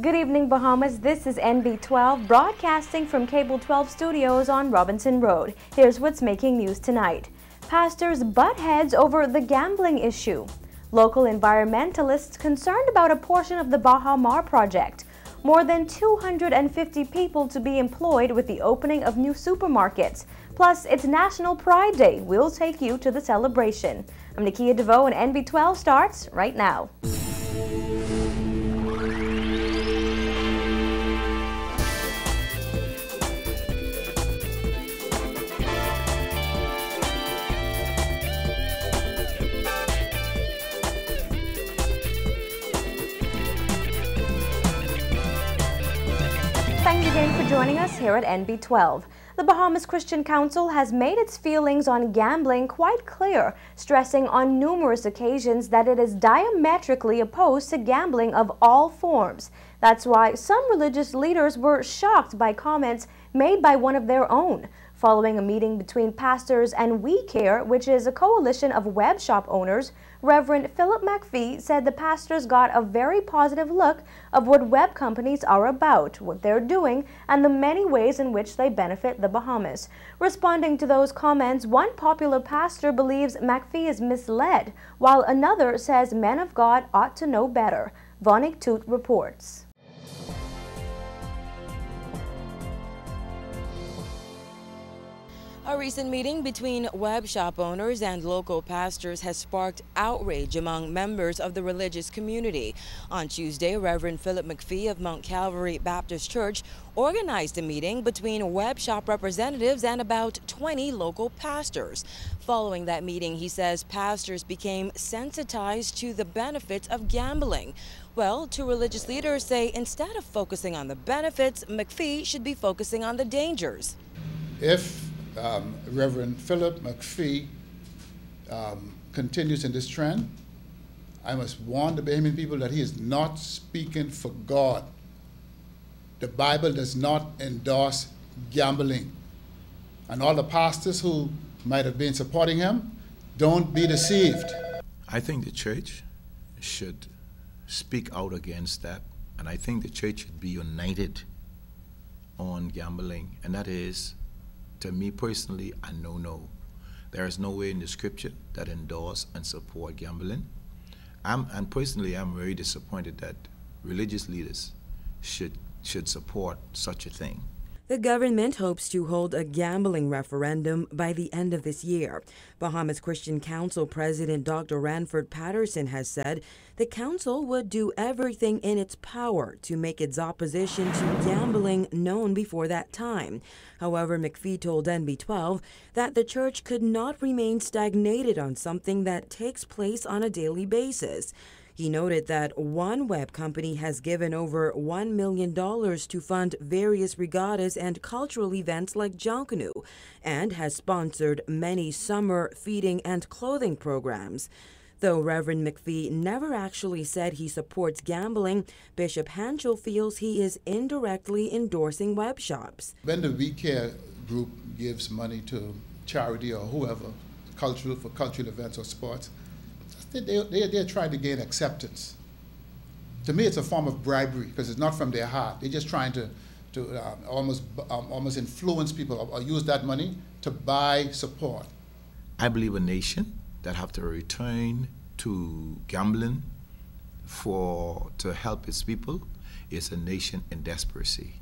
Good evening, Bahamas. This is NB12 broadcasting from Cable 12 Studios on Robinson Road. Here's what's making news tonight. Pastors butt heads over the gambling issue. Local environmentalists concerned about a portion of the Baha Mar project. More than 250 people to be employed with the opening of new supermarkets. Plus, it's National Pride Day. We'll take you to the celebration. I'm Nakia DeVoe, and NB12 starts right now. Thanks again for joining us here at NB12. The Bahamas Christian Council has made its feelings on gambling quite clear, stressing on numerous occasions that it is diametrically opposed to gambling of all forms. That's why some religious leaders were shocked by comments made by one of their own. Following a meeting between pastors and We Care, which is a coalition of web shop owners, Reverend Philip McPhee said the pastors got a very positive look of what web companies are about, what they're doing, and the many ways in which they benefit the Bahamas. Responding to those comments, one popular pastor believes McPhee is misled, while another says men of God ought to know better. Vonik Toot reports. A recent meeting between web shop owners and local pastors has sparked outrage among members of the religious community. On Tuesday, Reverend Philip McPhee of Mount Calvary Baptist Church organized a meeting between web shop representatives and about 20 local pastors. Following that meeting, he says pastors became sensitized to the benefits of gambling. Well, two religious leaders say instead of focusing on the benefits, McPhee should be focusing on the dangers. If Reverend Philip McPhee continues in this trend, I must warn the Bahamian people that he is not speaking for God. The Bible does not endorse gambling. And all the pastors who might have been supporting him, don't be deceived. I think the church should speak out against that, and I think the church should be united on gambling, and that is, to me personally, a no-no. There is no way in the scripture that endorse and support gambling. And personally, I'm very disappointed that religious leaders should support such a thing. The government hopes to hold a gambling referendum by the end of this year. Bahamas Christian Council President Dr. Ranford Patterson has said the council would do everything in its power to make its opposition to gambling known before that time. However, McPhee told NB12 that the church could not remain stagnated on something that takes place on a daily basis. He noted that one web company has given over $1 million to fund various regattas and cultural events like Jonkanu, and has sponsored many summer feeding and clothing programs. Though Reverend McPhee never actually said he supports gambling, Bishop Hanchel feels he is indirectly endorsing web shops. When the We Care group gives money to charity or whoever, for cultural events or sports, they're trying to gain acceptance. To me, it's a form of bribery because it's not from their heart. They're just trying to almost influence people or use that money to buy support. I believe a nation that have to return to gambling to help its people is a nation in desperation.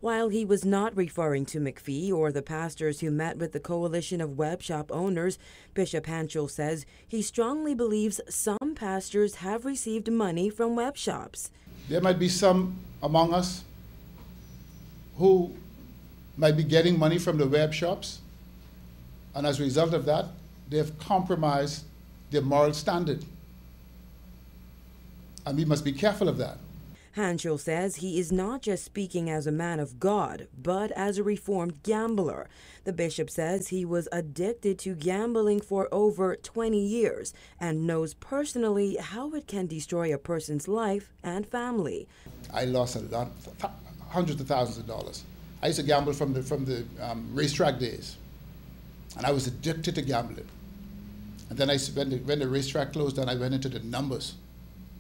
While he was not referring to McPhee or the pastors who met with the coalition of web shop owners, Bishop Hanchel says he strongly believes some pastors have received money from web shops. There might be some among us who might be getting money from the web shops, and as a result of that, they've compromised their moral standard. And we must be careful of that. Hanchel says he is not just speaking as a man of God, but as a reformed gambler. The bishop says he was addicted to gambling for over 20 years and knows personally how it can destroy a person's life and family. I lost a lot, hundreds of thousands of dollars. I used to gamble from the racetrack days, and I was addicted to gambling. And then when the racetrack closed down, I went into the numbers,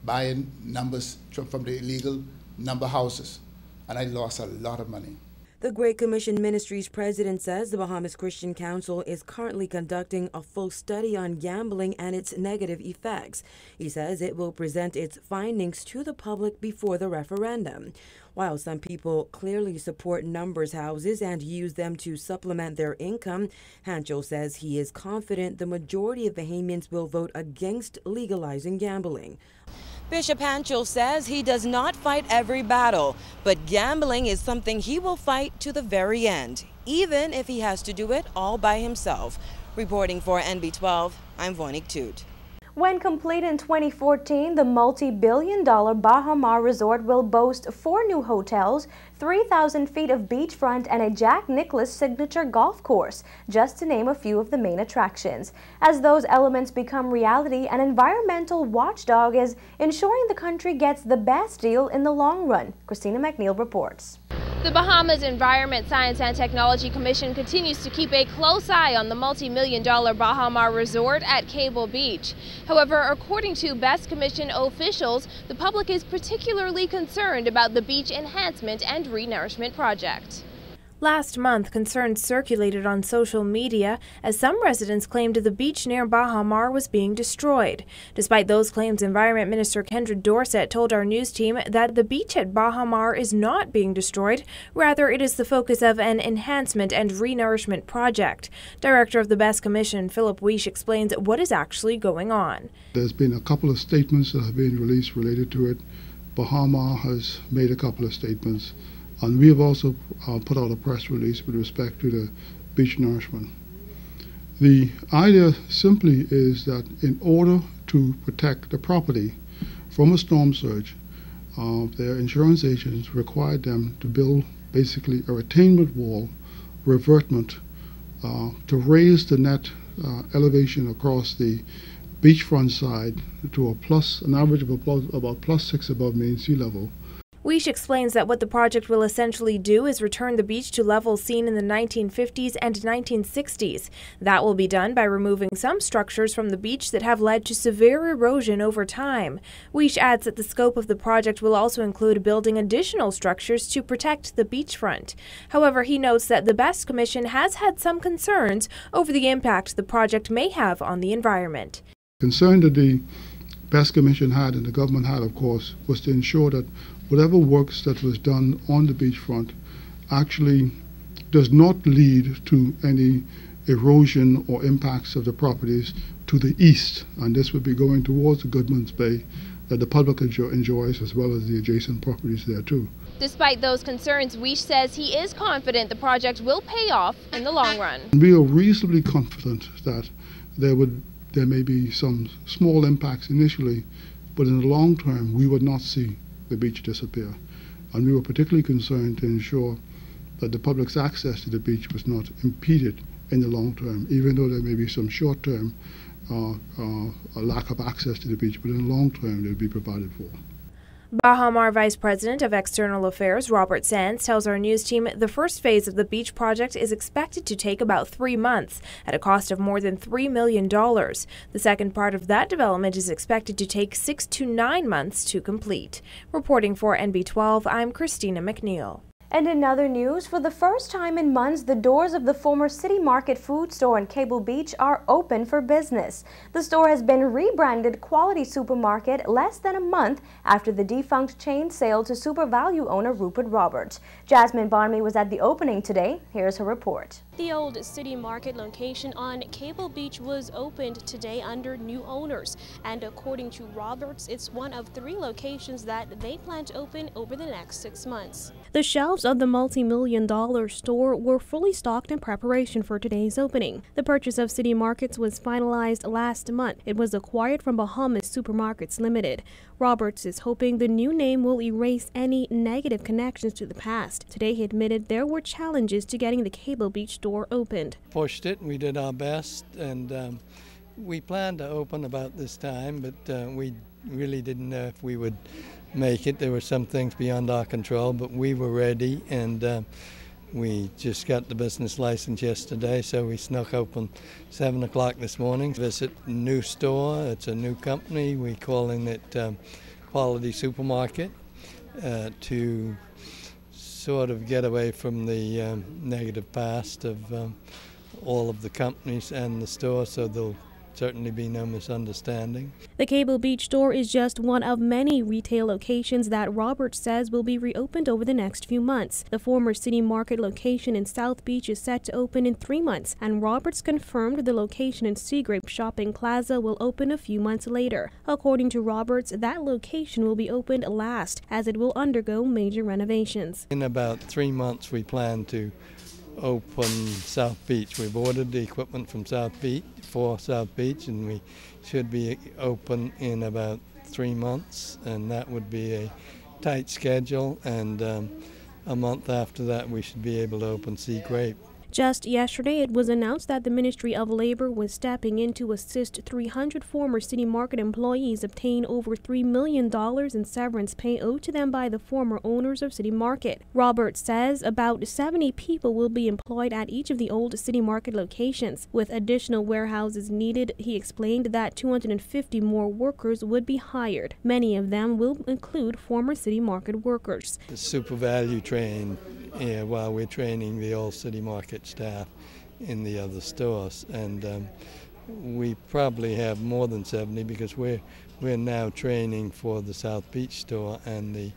buying numbers from the illegal number of houses, and I lost a lot of money. The Great Commission Ministries president says the Bahamas Christian Council is currently conducting a full study on gambling and its negative effects. He says it will present its findings to the public before the referendum. While some people clearly support numbers houses and use them to supplement their income, Hanchel says he is confident the majority of Bahamians will vote against legalizing gambling. Bishop Hanchel says he does not fight every battle, but gambling is something he will fight to the very end, even if he has to do it all by himself. Reporting for NB12, I'm Vonique Toot. When complete in 2014, the multi-billion-dollar Baha Mar resort will boast 4 new hotels, 3,000 feet of beachfront, and a Jack Nicklaus signature golf course, just to name a few of the main attractions. As those elements become reality, an environmental watchdog is ensuring the country gets the best deal in the long run. Christina McNeil reports. The Bahamas Environment, Science and Technology Commission continues to keep a close eye on the multi-million-dollar Baha Mar resort at Cable Beach. However, according to BEST Commission officials, the public is particularly concerned about the beach enhancement and renourishment project. Last month, concerns circulated on social media as some residents claimed the beach near Baha Mar was being destroyed. Despite those claims, Environment Minister Kendra Dorset told our news team that the beach at Baha Mar is not being destroyed. Rather, it is the focus of an enhancement and renourishment project. Director of the BEST Commission, Philip Weish, explains what is actually going on. There's been a couple of statements that have been released related to it. Baha Mar has made a couple of statements. And we have also put out a press release with respect to the beach nourishment. The idea simply is that in order to protect the property from a storm surge, their insurance agents required them to build basically a retainment wall, revertment, to raise the net elevation across the beachfront side to an average of about +6 above mean sea level. Weish explains that what the project will essentially do is return the beach to levels seen in the 1950s and 1960s. That will be done by removing some structures from the beach that have led to severe erosion over time. Weish adds that the scope of the project will also include building additional structures to protect the beachfront. However, he notes that the BEST Commission has had some concerns over the impact the project may have on the environment. Concern that the BEST Commission had and the government had, of course, was to ensure that whatever works that was done on the beachfront actually does not lead to any erosion or impacts of the properties to the east. And this would be going towards the Goodman's Bay that the public enjoys, as well as the adjacent properties there too. Despite those concerns, Weish says he is confident the project will pay off in the long run. We are reasonably confident that there may be some small impacts initially, but in the long term we would not see the beach disappear. And we were particularly concerned to ensure that the public's access to the beach was not impeded in the long term, even though there may be some short-term lack of access to the beach, but in the long term they would be provided for. Baha Mar Vice President of External Affairs Robert Sands tells our news team the first phase of the beach project is expected to take about 3 months at a cost of more than $3 million. The second part of that development is expected to take 6 to 9 months to complete. Reporting for NB12, I'm Christina McNeil. And in other news, for the first time in months, the doors of the former City Market food store in Cable Beach are open for business. The store has been rebranded Quality Supermarket less than a month after the defunct chain sale to Super Value owner Rupert Roberts. Jasmine Barney was at the opening today. Here's her report. The old City Market location on Cable Beach was opened today under new owners, and according to Roberts, it's one of 3 locations that they plan to open over the next 6 months. The shelves of the multi-million-dollar store were fully stocked in preparation for today's opening. The purchase of City Markets was finalized last month. It was acquired from Bahamas Supermarkets Limited. Roberts is hoping the new name will erase any negative connections to the past. Today he admitted there were challenges to getting the Cable Beach store opened. Pushed it, we did our best, and we planned to open about this time, but we really didn't know if we would make it. There were some things beyond our control, but we were ready, and we just got the business license yesterday, so we snuck open 7 o'clock this morning. Visit a new store. It's a new company. We're calling it Quality Supermarket. to sort of get away from the negative past of all of the companies and the store, so there'll certainly be no misunderstanding. The Cable Beach store is just one of many retail locations that Roberts says will be reopened over the next few months. The former City Market location in South Beach is set to open in 3 months, and Roberts confirmed the location in Seagrape Shopping Plaza will open a few months later. According to Roberts, that location will be opened last, as it will undergo major renovations. In about 3 months we plan to open South Beach. We've ordered the equipment from South Beach for South Beach, and we should be open in about 3 months, and that would be a tight schedule, and a month after that we should be able to open Seagrape. Just yesterday, it was announced that the Ministry of Labor was stepping in to assist 300 former City Market employees obtain over $3 million in severance pay owed to them by the former owners of City Market. Roberts says about 70 people will be employed at each of the old City Market locations. With additional warehouses needed, he explained that 250 more workers would be hired. Many of them will include former City Market workers. The super value train while we're training the old City Market staff in the other stores, and we probably have more than 70 because we're now training for the South Beach store and the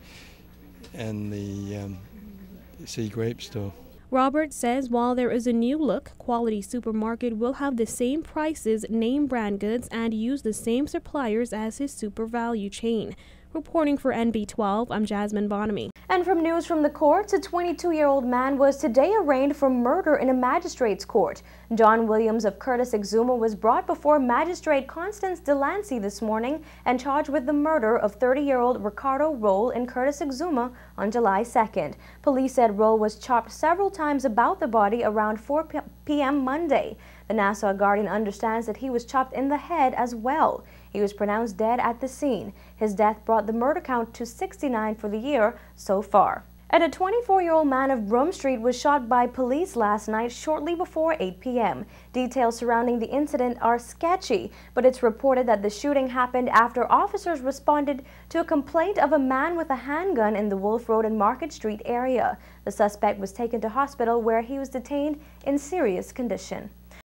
Seagrape store. Roberts says while there is a new look, Quality Supermarket will have the same prices, name brand goods, and use the same suppliers as his super value chain. Reporting for NB12, I'm Jasmine Bonamy. And from news from the courts, a 22-year-old man was today arraigned for murder in a magistrate's court. John Williams of Curtis Exuma was brought before Magistrate Constance Delancey this morning and charged with the murder of 30-year-old Ricardo Roll in Curtis Exuma on July 2nd. Police said Roll was chopped several times about the body around 4 p.m. Monday. The Nassau Guardian understands that he was chopped in the head as well. He was pronounced dead at the scene. His death brought the murder count to 69 for the year so far. And a 24-year-old man of Broome Street was shot by police last night shortly before 8 p.m. Details surrounding the incident are sketchy, but it's reported that the shooting happened after officers responded to a complaint of a man with a handgun in the Wolf Road and Market Street area. The suspect was taken to hospital where he was detained in serious condition.